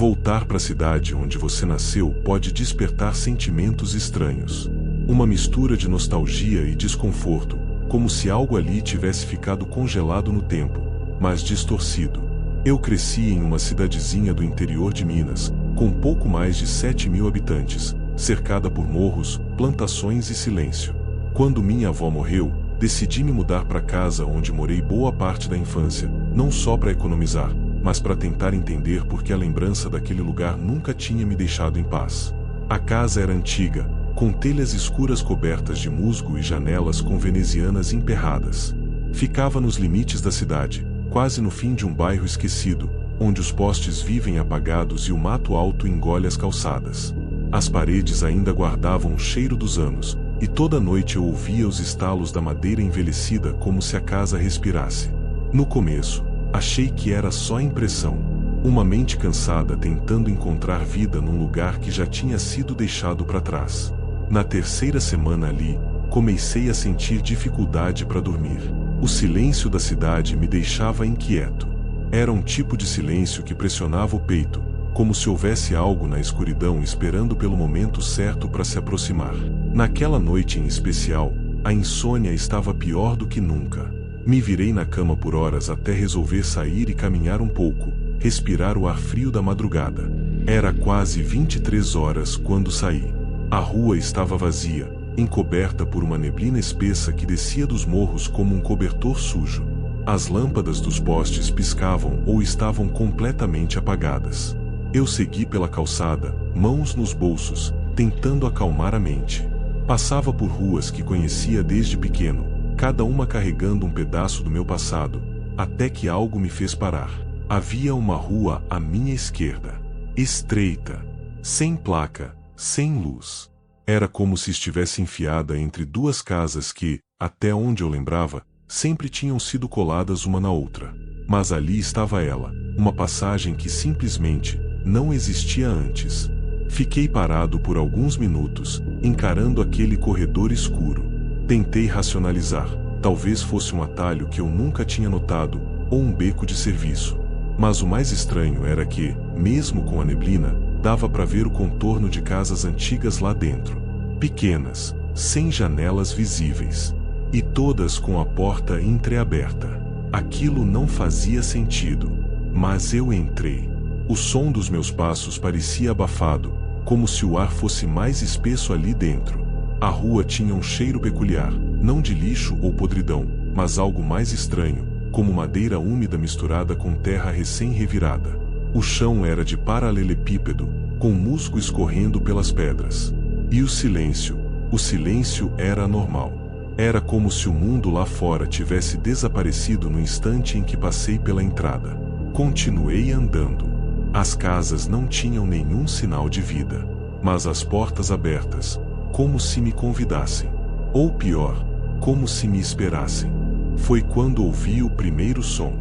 Voltar para a cidade onde você nasceu pode despertar sentimentos estranhos. Uma mistura de nostalgia e desconforto, como se algo ali tivesse ficado congelado no tempo, mas distorcido. Eu cresci em uma cidadezinha do interior de Minas, com pouco mais de 7.000 habitantes, cercada por morros, plantações e silêncio. Quando minha avó morreu, decidi me mudar para casa onde morei boa parte da infância, não só para economizar, mas para tentar entender por que a lembrança daquele lugar nunca tinha me deixado em paz. A casa era antiga, com telhas escuras cobertas de musgo e janelas com venezianas emperradas. Ficava nos limites da cidade, quase no fim de um bairro esquecido, onde os postes vivem apagados e o mato alto engole as calçadas. As paredes ainda guardavam o cheiro dos anos, e toda noite eu ouvia os estalos da madeira envelhecida como se a casa respirasse. No começo, achei que era só impressão, uma mente cansada tentando encontrar vida num lugar que já tinha sido deixado para trás. Na terceira semana ali, comecei a sentir dificuldade para dormir. O silêncio da cidade me deixava inquieto. Era um tipo de silêncio que pressionava o peito, como se houvesse algo na escuridão esperando pelo momento certo para se aproximar. Naquela noite em especial, a insônia estava pior do que nunca. Me virei na cama por horas até resolver sair e caminhar um pouco, respirar o ar frio da madrugada. Era quase 23 horas quando saí. A rua estava vazia, encoberta por uma neblina espessa que descia dos morros como um cobertor sujo. As lâmpadas dos postes piscavam ou estavam completamente apagadas. Eu segui pela calçada, mãos nos bolsos, tentando acalmar a mente. Passava por ruas que conhecia desde pequeno, cada uma carregando um pedaço do meu passado, até que algo me fez parar. Havia uma rua à minha esquerda, estreita, sem placa, sem luz. Era como se estivesse enfiada entre duas casas que, até onde eu lembrava, sempre tinham sido coladas uma na outra. Mas ali estava ela, uma passagem que simplesmente não existia antes. Fiquei parado por alguns minutos, encarando aquele corredor escuro. Tentei racionalizar, talvez fosse um atalho que eu nunca tinha notado, ou um beco de serviço. Mas o mais estranho era que, mesmo com a neblina, dava para ver o contorno de casas antigas lá dentro. Pequenas, sem janelas visíveis. E todas com a porta entreaberta. Aquilo não fazia sentido. Mas eu entrei. O som dos meus passos parecia abafado, como se o ar fosse mais espesso ali dentro. A rua tinha um cheiro peculiar, não de lixo ou podridão, mas algo mais estranho, como madeira úmida misturada com terra recém-revirada. O chão era de paralelepípedo, com musgo escorrendo pelas pedras. E o silêncio era anormal. Era como se o mundo lá fora tivesse desaparecido no instante em que passei pela entrada. Continuei andando. As casas não tinham nenhum sinal de vida, mas as portas abertas, como se me convidassem. Ou pior, como se me esperassem. Foi quando ouvi o primeiro som.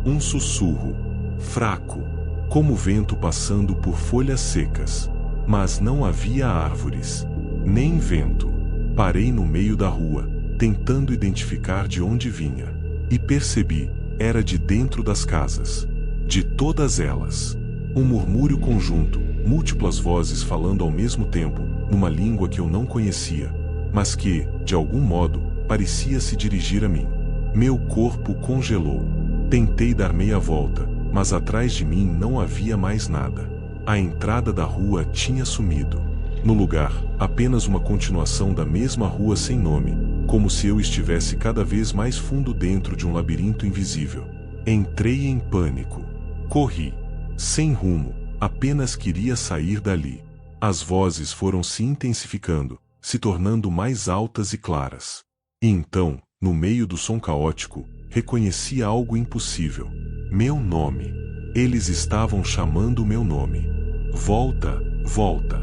Um sussurro, fraco, como vento passando por folhas secas. Mas não havia árvores, nem vento. Parei no meio da rua, tentando identificar de onde vinha. E percebi, era de dentro das casas. De todas elas. Um murmúrio conjunto, múltiplas vozes falando ao mesmo tempo, numa língua que eu não conhecia, mas que, de algum modo, parecia se dirigir a mim. Meu corpo congelou. Tentei dar meia volta, mas atrás de mim não havia mais nada. A entrada da rua tinha sumido. No lugar, apenas uma continuação da mesma rua sem nome, como se eu estivesse cada vez mais fundo dentro de um labirinto invisível. Entrei em pânico. Corri. Sem rumo, apenas queria sair dali. As vozes foram se intensificando, se tornando mais altas e claras. E então, no meio do som caótico, reconheci algo impossível. Meu nome. Eles estavam chamando meu nome. Volta, volta.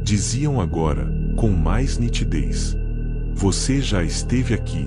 Diziam agora, com mais nitidez. Você já esteve aqui.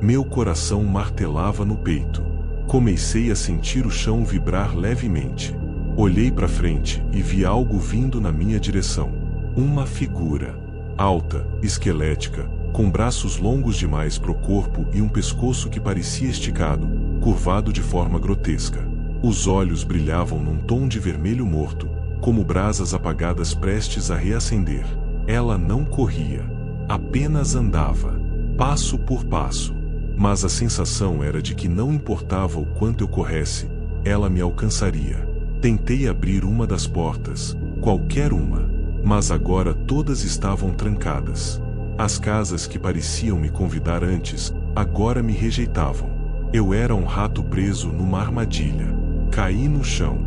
Meu coração martelava no peito. Comecei a sentir o chão vibrar levemente. Olhei para frente e vi algo vindo na minha direção. Uma figura. Alta, esquelética, com braços longos demais pro corpo e um pescoço que parecia esticado, curvado de forma grotesca. Os olhos brilhavam num tom de vermelho morto, como brasas apagadas prestes a reacender. Ela não corria, apenas andava, passo por passo. Mas a sensação era de que não importava o quanto eu corresse, ela me alcançaria. Tentei abrir uma das portas, qualquer uma, mas agora todas estavam trancadas. As casas que pareciam me convidar antes, agora me rejeitavam. Eu era um rato preso numa armadilha. Caí no chão,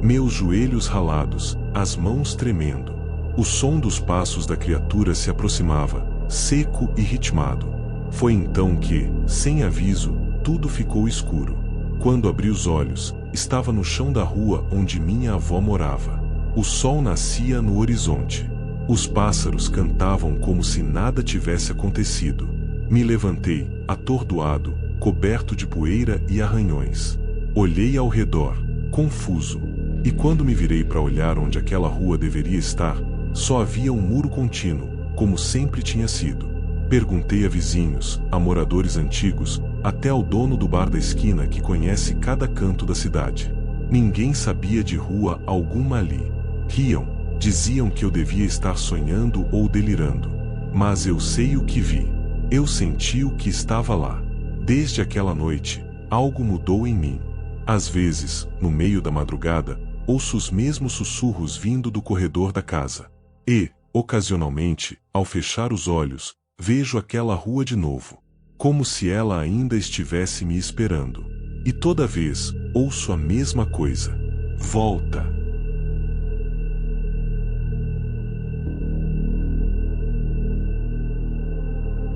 meus joelhos ralados, as mãos tremendo. O som dos passos da criatura se aproximava, seco e ritmado. Foi então que, sem aviso, tudo ficou escuro. Quando abri os olhos, estava no chão da rua onde minha avó morava. O sol nascia no horizonte. Os pássaros cantavam como se nada tivesse acontecido. Me levantei, atordoado, coberto de poeira e arranhões. Olhei ao redor, confuso. E quando me virei para olhar onde aquela rua deveria estar, só havia um muro contínuo, como sempre tinha sido. Perguntei a vizinhos, a moradores antigos, até ao dono do bar da esquina que conhece cada canto da cidade. Ninguém sabia de rua alguma ali. Riam, diziam que eu devia estar sonhando ou delirando. Mas eu sei o que vi. Eu senti o que estava lá. Desde aquela noite, algo mudou em mim. Às vezes, no meio da madrugada, ouço os mesmos sussurros vindo do corredor da casa. E, ocasionalmente, ao fechar os olhos, vejo aquela rua de novo, como se ela ainda estivesse me esperando. E toda vez, ouço a mesma coisa. Volta.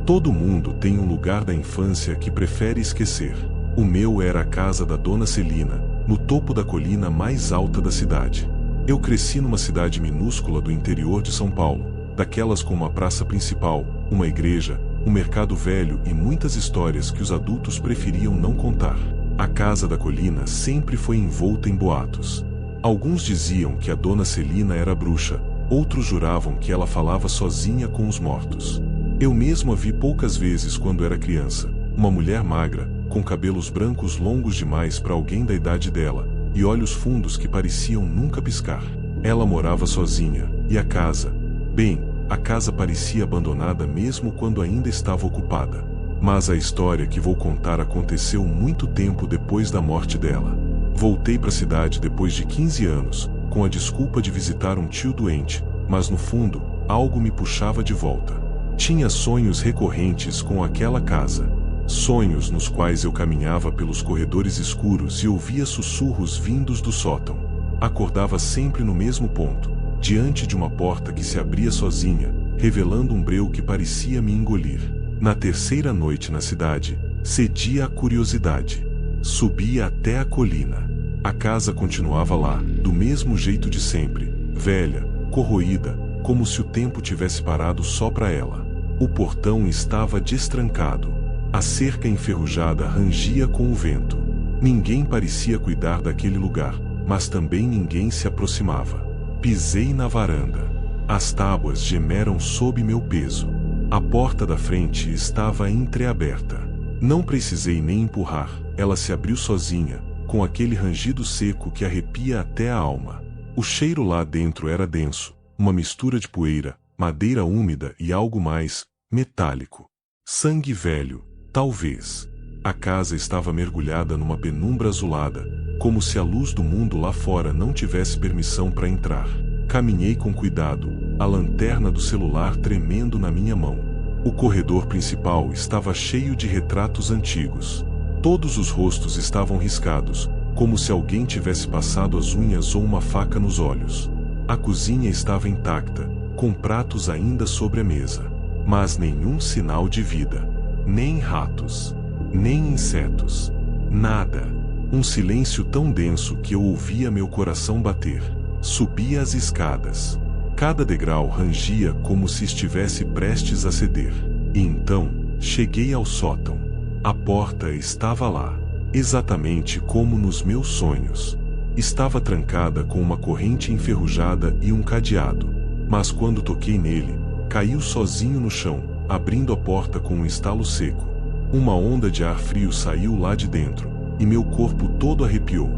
Todo mundo tem um lugar da infância que prefere esquecer. O meu era a casa da Dona Celina, no topo da colina mais alta da cidade. Eu cresci numa cidade minúscula do interior de São Paulo, daquelas com uma praça principal, uma igreja, um mercado velho e muitas histórias que os adultos preferiam não contar. A casa da colina sempre foi envolta em boatos. Alguns diziam que a Dona Celina era bruxa, outros juravam que ela falava sozinha com os mortos. Eu mesmo a vi poucas vezes quando era criança. Uma mulher magra, com cabelos brancos longos demais para alguém da idade dela, e olhos fundos que pareciam nunca piscar. Ela morava sozinha, e a casa... Bem, a casa parecia abandonada mesmo quando ainda estava ocupada. Mas a história que vou contar aconteceu muito tempo depois da morte dela. Voltei para a cidade depois de 15 anos, com a desculpa de visitar um tio doente, mas no fundo, algo me puxava de volta. Tinha sonhos recorrentes com aquela casa. Sonhos nos quais eu caminhava pelos corredores escuros e ouvia sussurros vindos do sótão. Acordava sempre no mesmo ponto, diante de uma porta que se abria sozinha, revelando um breu que parecia me engolir. Na terceira noite na cidade, cedia à curiosidade. Subia até a colina. A casa continuava lá, do mesmo jeito de sempre, velha, corroída, como se o tempo tivesse parado só para ela. O portão estava destrancado. A cerca enferrujada rangia com o vento. Ninguém parecia cuidar daquele lugar, mas também ninguém se aproximava. Pisei na varanda. As tábuas gemeram sob meu peso. A porta da frente estava entreaberta. Não precisei nem empurrar, ela se abriu sozinha, com aquele rangido seco que arrepia até a alma. O cheiro lá dentro era denso, uma mistura de poeira, madeira úmida e algo mais, metálico. Sangue velho, talvez. A casa estava mergulhada numa penumbra azulada, como se a luz do mundo lá fora não tivesse permissão para entrar. Caminhei com cuidado, a lanterna do celular tremendo na minha mão. O corredor principal estava cheio de retratos antigos. Todos os rostos estavam riscados, como se alguém tivesse passado as unhas ou uma faca nos olhos. A cozinha estava intacta, com pratos ainda sobre a mesa. Mas nenhum sinal de vida. Nem ratos. Nem insetos. Nada. Um silêncio tão denso que eu ouvia meu coração bater. Subi as escadas. Cada degrau rangia como se estivesse prestes a ceder. E então, cheguei ao sótão. A porta estava lá, exatamente como nos meus sonhos. Estava trancada com uma corrente enferrujada e um cadeado. Mas quando toquei nele, caiu sozinho no chão, abrindo a porta com um estalo seco. Uma onda de ar frio saiu lá de dentro, e meu corpo todo arrepiou.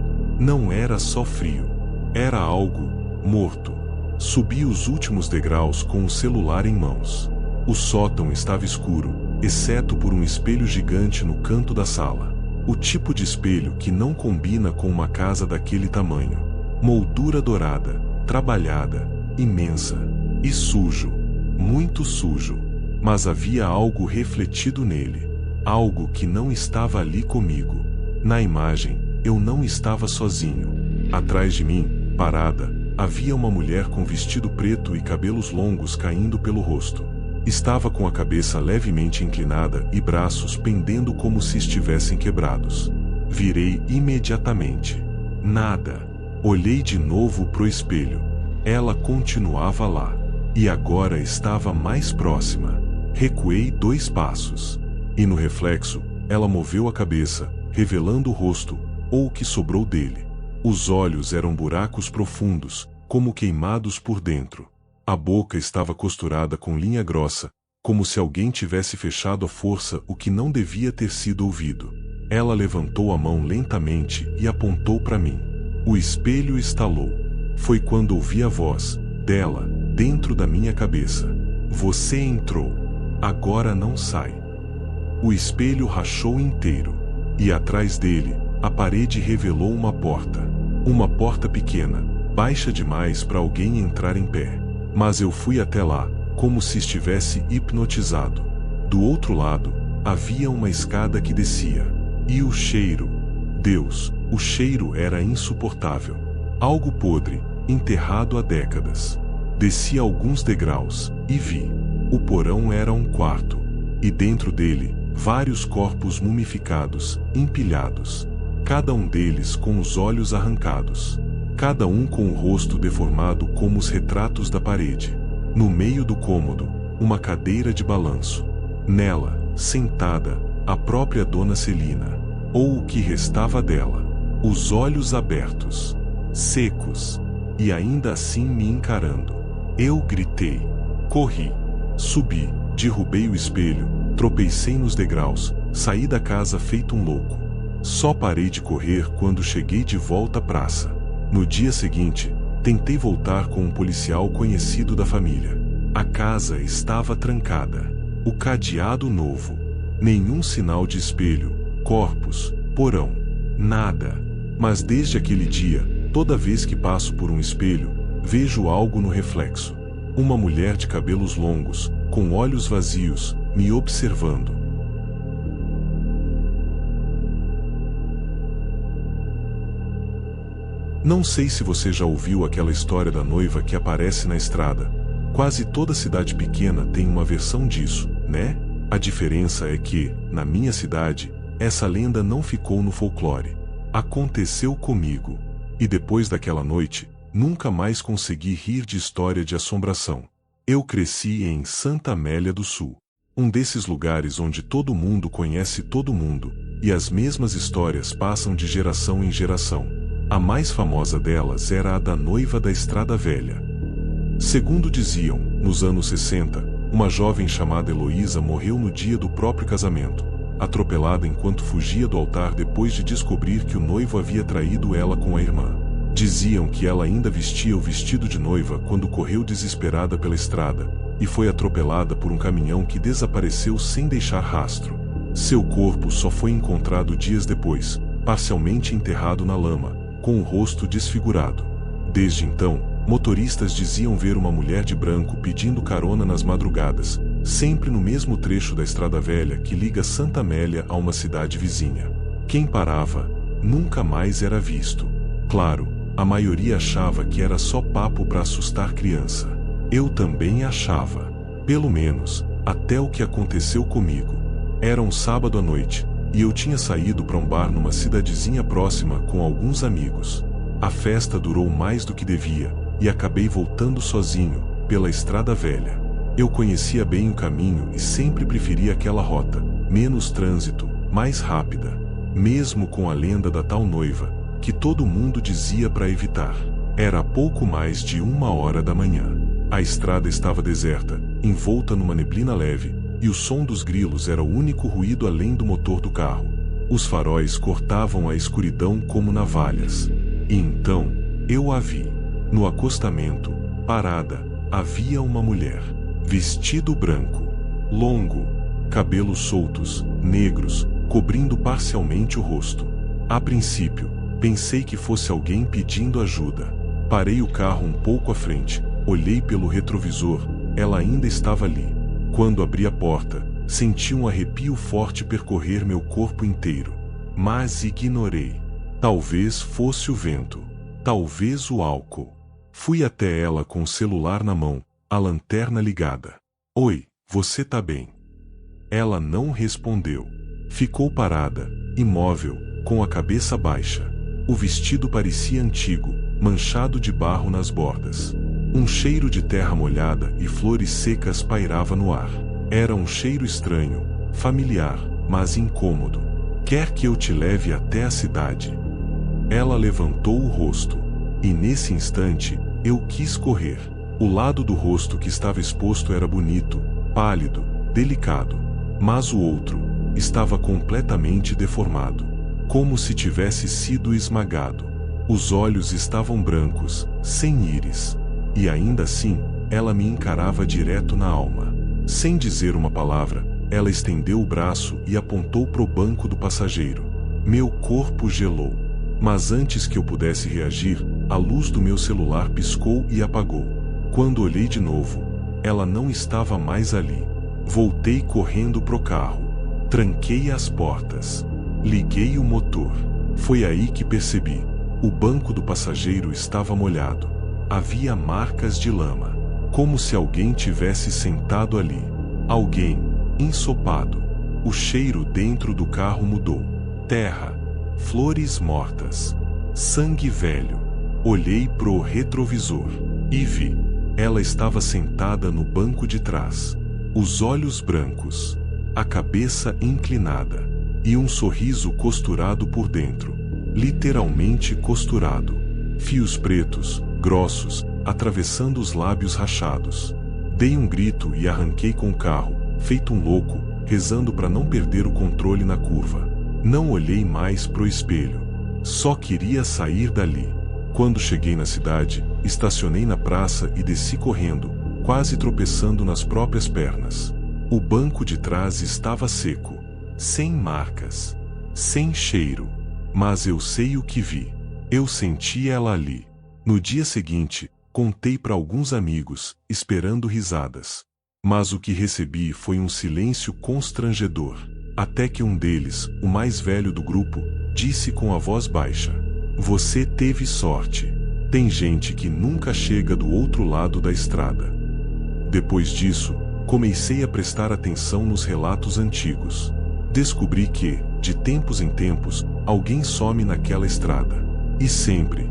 Não era só frio. Era algo morto. Subi os últimos degraus com o celular em mãos. O sótão estava escuro, exceto por um espelho gigante no canto da sala. O tipo de espelho que não combina com uma casa daquele tamanho. Moldura dourada, trabalhada, imensa. E sujo. Muito sujo. Mas havia algo refletido nele. Algo que não estava ali comigo. Na imagem, eu não estava sozinho. Atrás de mim, parada, havia uma mulher com vestido preto e cabelos longos caindo pelo rosto. Estava com a cabeça levemente inclinada e braços pendendo como se estivessem quebrados. Virei imediatamente. Nada. Olhei de novo pro espelho. Ela continuava lá. E agora estava mais próxima. Recuei 2 passos. E no reflexo, ela moveu a cabeça, revelando o rosto, ou o que sobrou dele. Os olhos eram buracos profundos, como queimados por dentro. A boca estava costurada com linha grossa, como se alguém tivesse fechado à força o que não devia ter sido ouvido. Ela levantou a mão lentamente e apontou para mim. O espelho estalou. Foi quando ouvi a voz dela, dentro da minha cabeça. Você entrou. Agora não sai. O espelho rachou inteiro. E atrás dele, a parede revelou uma porta. Uma porta pequena, baixa demais para alguém entrar em pé. Mas eu fui até lá, como se estivesse hipnotizado. Do outro lado, havia uma escada que descia. E o cheiro. Deus, o cheiro era insuportável. Algo podre, enterrado há décadas. Desci alguns degraus, e vi. O porão era um quarto. E dentro dele, vários corpos mumificados, empilhados. Cada um deles com os olhos arrancados. Cada um com o rosto deformado como os retratos da parede. No meio do cômodo, uma cadeira de balanço. Nela, sentada, a própria Dona Celina. Ou o que restava dela. Os olhos abertos. Secos. E ainda assim me encarando. Eu gritei. Corri. Subi. Derrubei o espelho. Tropecei nos degraus. Saí da casa feito um louco. Só parei de correr quando cheguei de volta à praça. No dia seguinte, tentei voltar com um policial conhecido da família. A casa estava trancada. O cadeado novo. Nenhum sinal de espelho, corpos, porão. Nada. Mas desde aquele dia, toda vez que passo por um espelho, vejo algo no reflexo. Uma mulher de cabelos longos, com olhos vazios, me observando. Não sei se você já ouviu aquela história da noiva que aparece na estrada. Quase toda cidade pequena tem uma versão disso, né? A diferença é que, na minha cidade, essa lenda não ficou no folclore. Aconteceu comigo. E depois daquela noite, nunca mais consegui rir de história de assombração. Eu cresci em Santa Amélia do Sul. Um desses lugares onde todo mundo conhece todo mundo, e as mesmas histórias passam de geração em geração. A mais famosa delas era a da noiva da Estrada Velha. Segundo diziam, nos anos 60, uma jovem chamada Heloísa morreu no dia do próprio casamento, atropelada enquanto fugia do altar depois de descobrir que o noivo havia traído ela com a irmã. Diziam que ela ainda vestia o vestido de noiva quando correu desesperada pela estrada, e foi atropelada por um caminhão que desapareceu sem deixar rastro. Seu corpo só foi encontrado dias depois, parcialmente enterrado na lama, com o rosto desfigurado. Desde então, motoristas diziam ver uma mulher de branco pedindo carona nas madrugadas, sempre no mesmo trecho da Estrada Velha que liga Santa Amélia a uma cidade vizinha. Quem parava, nunca mais era visto. Claro, a maioria achava que era só papo para assustar criança. Eu também achava. Pelo menos, até o que aconteceu comigo. Era um sábado à noite, e eu tinha saído para um bar numa cidadezinha próxima com alguns amigos. A festa durou mais do que devia, e acabei voltando sozinho, pela Estrada Velha. Eu conhecia bem o caminho e sempre preferia aquela rota, menos trânsito, mais rápida. Mesmo com a lenda da tal noiva, que todo mundo dizia para evitar. Era pouco mais de 1h da manhã. A estrada estava deserta, envolta numa neblina leve, e o som dos grilos era o único ruído além do motor do carro. Os faróis cortavam a escuridão como navalhas. E então, eu a vi. No acostamento, parada, havia uma mulher. Vestido branco, longo, cabelos soltos, negros, cobrindo parcialmente o rosto. A princípio, pensei que fosse alguém pedindo ajuda. Parei o carro um pouco à frente, olhei pelo retrovisor, ela ainda estava ali. Quando abri a porta, senti um arrepio forte percorrer meu corpo inteiro. Mas ignorei. Talvez fosse o vento. Talvez o álcool. Fui até ela com o celular na mão, a lanterna ligada. Oi, você tá bem? Ela não respondeu. Ficou parada, imóvel, com a cabeça baixa. O vestido parecia antigo, manchado de barro nas bordas. Um cheiro de terra molhada e flores secas pairava no ar. Era um cheiro estranho, familiar, mas incômodo. Quer que eu te leve até a cidade? Ela levantou o rosto. E nesse instante, eu quis correr. O lado do rosto que estava exposto era bonito, pálido, delicado. Mas o outro estava completamente deformado, como se tivesse sido esmagado. Os olhos estavam brancos, sem íris. E ainda assim, ela me encarava direto na alma. Sem dizer uma palavra, ela estendeu o braço e apontou pro banco do passageiro. Meu corpo gelou. Mas antes que eu pudesse reagir, a luz do meu celular piscou e apagou. Quando olhei de novo, ela não estava mais ali. Voltei correndo pro carro. Tranquei as portas. Liguei o motor. Foi aí que percebi. O banco do passageiro estava molhado. Havia marcas de lama. Como se alguém tivesse sentado ali. Alguém, ensopado. O cheiro dentro do carro mudou. Terra. Flores mortas. Sangue velho. Olhei pro retrovisor. E vi. Ela estava sentada no banco de trás. Os olhos brancos. A cabeça inclinada. E um sorriso costurado por dentro. Literalmente costurado. Fios pretos, grossos, atravessando os lábios rachados. Dei um grito e arranquei com o carro, feito um louco, rezando para não perder o controle na curva. Não olhei mais pro espelho. Só queria sair dali. Quando cheguei na cidade, estacionei na praça e desci correndo, quase tropeçando nas próprias pernas. O banco de trás estava seco, sem marcas, sem cheiro. Mas eu sei o que vi. Eu senti ela ali. No dia seguinte, contei para alguns amigos, esperando risadas. Mas o que recebi foi um silêncio constrangedor. Até que um deles, o mais velho do grupo, disse com a voz baixa: "Você teve sorte. Tem gente que nunca chega do outro lado da estrada." Depois disso, comecei a prestar atenção nos relatos antigos. Descobri que, de tempos em tempos, alguém some naquela estrada. E sempre,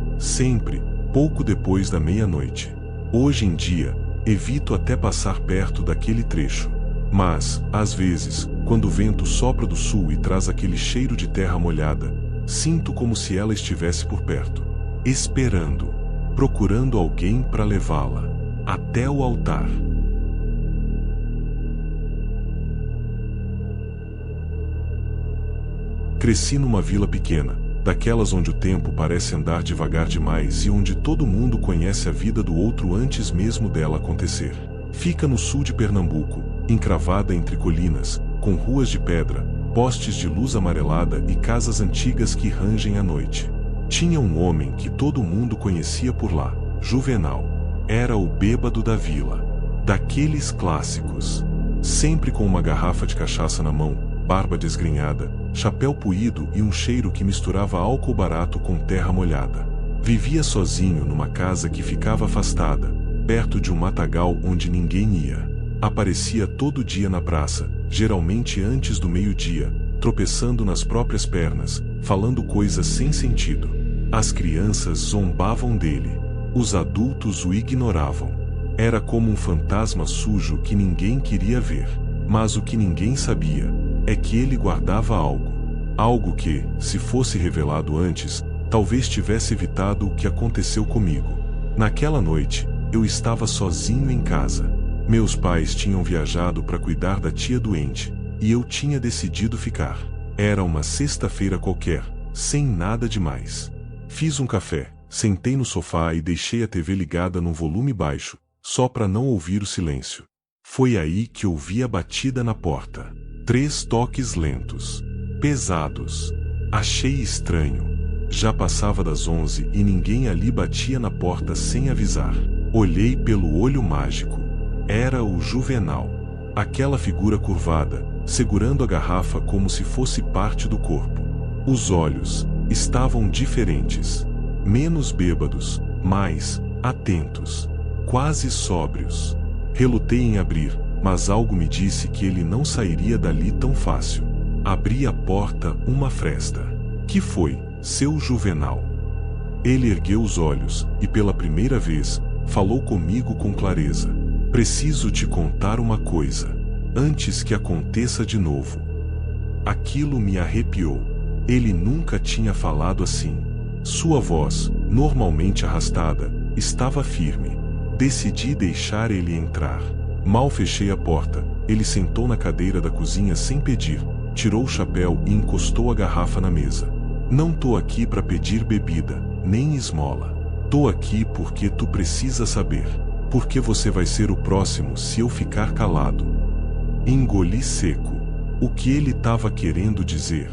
pouco depois da meia-noite. Hoje em dia, evito até passar perto daquele trecho. Mas, às vezes, quando o vento sopra do sul e traz aquele cheiro de terra molhada, sinto como se ela estivesse por perto, esperando, procurando alguém para levá-la até o altar. Cresci numa vila pequena, daquelas onde o tempo parece andar devagar demais e onde todo mundo conhece a vida do outro antes mesmo dela acontecer. Fica no sul de Pernambuco, encravada entre colinas, com ruas de pedra, postes de luz amarelada e casas antigas que rangem à noite. Tinha um homem que todo mundo conhecia por lá, Juvenal. Era o bêbado da vila. Daqueles clássicos. Sempre com uma garrafa de cachaça na mão, barba desgrenhada, chapéu puído e um cheiro que misturava álcool barato com terra molhada. Vivia sozinho numa casa que ficava afastada, perto de um matagal onde ninguém ia. Aparecia todo dia na praça, geralmente antes do meio-dia, tropeçando nas próprias pernas, falando coisas sem sentido. As crianças zombavam dele. Os adultos o ignoravam. Era como um fantasma sujo que ninguém queria ver. Mas o que ninguém sabia é que ele guardava algo. Algo que, se fosse revelado antes, talvez tivesse evitado o que aconteceu comigo. Naquela noite, eu estava sozinho em casa. Meus pais tinham viajado para cuidar da tia doente, e eu tinha decidido ficar. Era uma sexta-feira qualquer, sem nada demais. Fiz um café, Sentei no sofá e deixei a TV ligada num volume baixo, só para não ouvir o silêncio. Foi aí que ouvi a batida na porta. 3 toques lentos, pesados. Achei estranho. Já passava das 11 e ninguém ali batia na porta sem avisar. Olhei pelo olho mágico. Era o Juvenal. Aquela figura curvada, segurando a garrafa como se fosse parte do corpo. Os olhos estavam diferentes. Menos bêbados, mais atentos. Quase sóbrios. Relutei em abrir, mas algo me disse que ele não sairia dali tão fácil. Abri a porta uma fresta. Que foi, seu Juvenal? Ele ergueu os olhos e pela primeira vez, falou comigo com clareza. Preciso te contar uma coisa, antes que aconteça de novo. Aquilo me arrepiou. Ele nunca tinha falado assim. Sua voz, normalmente arrastada, estava firme. Decidi deixar ele entrar. Mal fechei a porta, ele sentou na cadeira da cozinha sem pedir, tirou o chapéu e encostou a garrafa na mesa. Não tô aqui para pedir bebida, nem esmola. Tô aqui porque tu precisa saber. Porque você vai ser o próximo se eu ficar calado. Engoli seco. O que ele estava querendo dizer?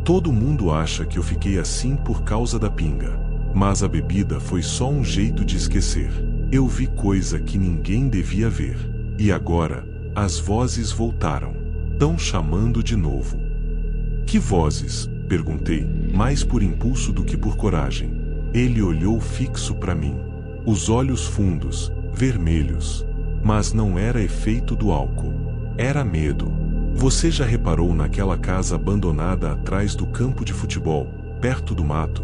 Todo mundo acha que eu fiquei assim por causa da pinga. Mas a bebida foi só um jeito de esquecer. Eu vi coisa que ninguém devia ver. E agora, as vozes voltaram. Tão chamando de novo. Que vozes? Perguntei, mais por impulso do que por coragem. Ele olhou fixo para mim. Os olhos fundos, vermelhos. Mas não era efeito do álcool. Era medo. Você já reparou naquela casa abandonada atrás do campo de futebol, perto do mato?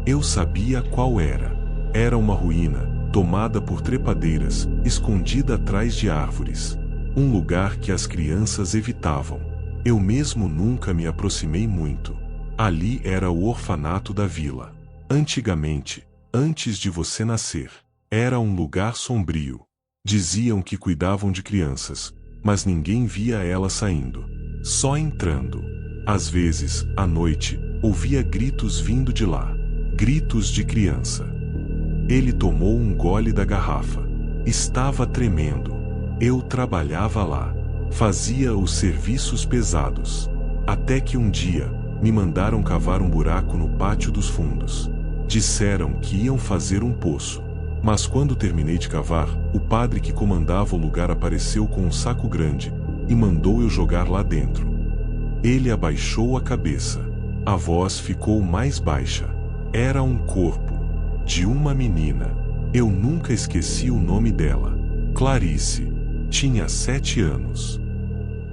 Eu sabia qual era. Era uma ruína, tomada por trepadeiras, escondida atrás de árvores. Um lugar que as crianças evitavam. Eu mesmo nunca me aproximei muito. Ali era o orfanato da vila. Antigamente, antes de você nascer, era um lugar sombrio. Diziam que cuidavam de crianças, mas ninguém via elas saindo. Só entrando. Às vezes, à noite, ouvia gritos vindo de lá. Gritos de criança. Ele tomou um gole da garrafa. Estava tremendo. Eu trabalhava lá. Fazia os serviços pesados. Até que um dia, me mandaram cavar um buraco no pátio dos fundos. Disseram que iam fazer um poço. Mas quando terminei de cavar, o padre que comandava o lugar apareceu com um saco grande e mandou eu jogar lá dentro. Ele abaixou a cabeça. A voz ficou mais baixa. Era um corpo de uma menina. Eu nunca esqueci o nome dela. Clarice. Tinha 7 anos.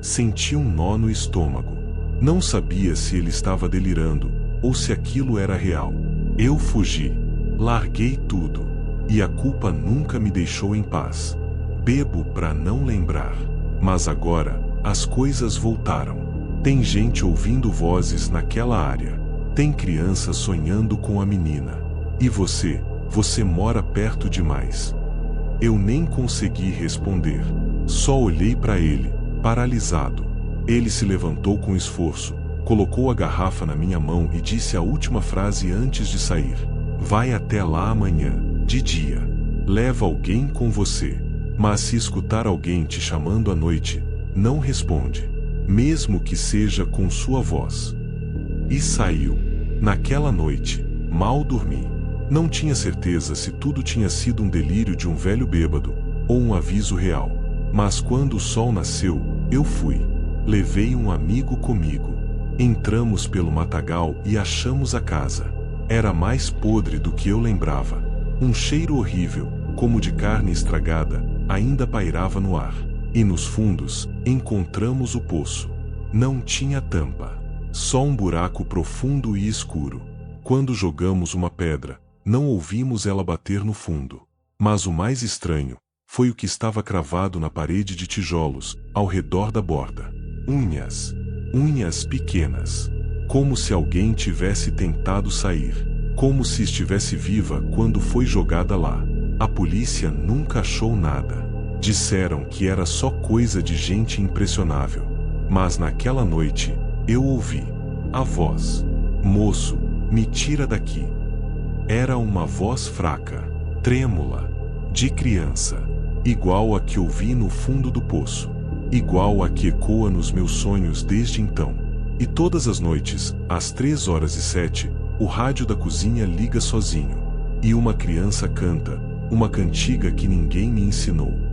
Senti um nó no estômago. Não sabia se ele estava delirando ou se aquilo era real. Eu fugi. Larguei tudo. E a culpa nunca me deixou em paz. Bebo pra não lembrar. Mas agora, as coisas voltaram. Tem gente ouvindo vozes naquela área. Tem criança sonhando com a menina. E você mora perto demais. Eu nem consegui responder. Só olhei pra ele, paralisado. Ele se levantou com esforço, colocou a garrafa na minha mão e disse a última frase antes de sair. Vai até lá amanhã, de dia. Leva alguém com você. Mas se escutar alguém te chamando à noite, não responde. Mesmo que seja com sua voz. E saiu. Naquela noite, mal dormi. Não tinha certeza se tudo tinha sido um delírio de um velho bêbado, ou um aviso real. Mas quando o sol nasceu, eu fui. Levei um amigo comigo. Entramos pelo matagal e achamos a casa. Era mais podre do que eu lembrava. Um cheiro horrível, como de carne estragada, ainda pairava no ar. E nos fundos, encontramos o poço. Não tinha tampa. Só um buraco profundo e escuro. Quando jogamos uma pedra, não ouvimos ela bater no fundo. Mas o mais estranho foi o que estava cravado na parede de tijolos, ao redor da borda. Unhas. Unhas pequenas. Como se alguém tivesse tentado sair. Como se estivesse viva quando foi jogada lá. A polícia nunca achou nada. Disseram que era só coisa de gente impressionável. Mas naquela noite, eu ouvi a voz. Moço, me tira daqui. Era uma voz fraca, trêmula, de criança, igual a que ouvi no fundo do poço, igual a que ecoa nos meus sonhos desde então. E todas as noites, às 3h07, o rádio da cozinha liga sozinho, e uma criança canta, uma cantiga que ninguém me ensinou.